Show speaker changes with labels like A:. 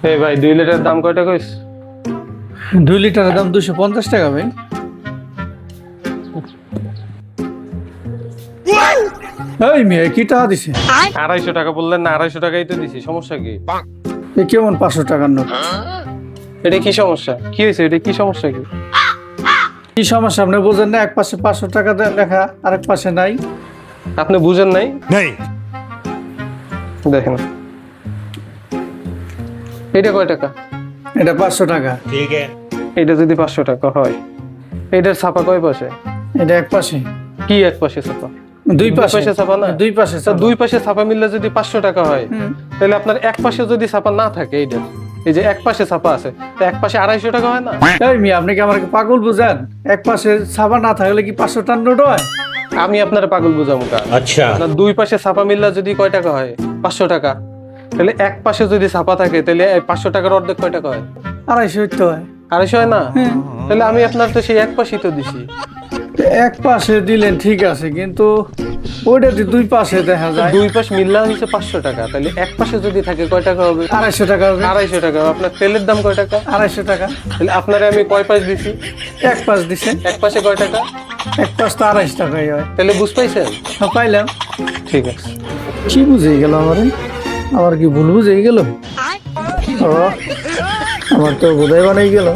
A: এই ভাই 2 লিটার দাম কয়টা কইস?
B: 2 লিটারের দাম 250 টাকা ভাই। এই মেয়ে কি টাকা দিছে?
A: 250 টাকা বললেন না, 250 টাকাই তো দিছি, সমস্যা কি?
B: এ কেমন 500 টাকার নোট?
A: এটা কি সমস্যা? কি হয়েছে? এটা কি সমস্যা কি?
B: কি সমস্যা আপনি বুঝেন না? এক পাশে 500 টাকা লেখা, আরেক পাশে নাই।
A: আপনি বুঝেন নাই? দেখেন এটা কয় টাকা?
B: এটা 500 টাকা।
A: এটা যদি 500 টাকা হয়, এটার ছাপা কয় পাশে?
B: এটা এক পাশে।
A: কি এক পাশে ছাপা?
B: দুই পাশে
A: ছাপা না?
B: দুই পাশে
A: তো দুই পাশে ছাপা মিললে যদি 500 টাকা হয়, তাহলে আপনার এক পাশে যদি ছাপা না থাকে, এইটা এই যে এক পাশে ছাপা আছে, তো এক পাশে 250 টাকা হয় না?
B: এই মেয়ে আপনি কি আমাকে পাগল বুঝেন? এক পাশে ছাপা না থাকলে কি 500 টাকার নোট হয়?
A: আমি আপনার পাগল বুঝাবো কা? আচ্ছা, আপনার দুই পাশে ছাপা মিললে যদি কয় টাকা হয়? 500 টাকা। তাহলে এক পাশে যদি ছাপা থাকে, তাহলে 500 টাকার অর্ধেক কয় টাকা হয়?
B: 250 তো হয়।
A: 250 হয় না? তাহলে আমি আপনার তো সেই এক পাশেই তো দিছি।
B: এক পাশে দিলেন ঠিক আছে, কিন্তু ওইটাতে দুই পাশে দেখা যায়।
A: দুই পাশ মিললে হচ্ছে 500 টাকা, তাহলে এক পাশে যদি থাকে কয় টাকা হবে?
B: 250 টাকা হবে।
A: 250 টাকা। আপনার তেলের দাম কয় টাকা?
B: 250 টাকা।
A: তাহলে আপনারে আমি কয় পাশ দিছি?
B: এক পাশ দিছে।
A: এক পাশে কয় টাকা?
B: এক পাশ তো 250 টাকাই হয়।
A: তাহলে বুঝ পাইছেন?
B: হ্যাঁ, পাইলাম।
A: ঠিক আছে।
B: কি বুঝে গেল আমারে? আমার কি ভুল বুঝে গেল? ও আমার তো বোধহয় বানাই গেল।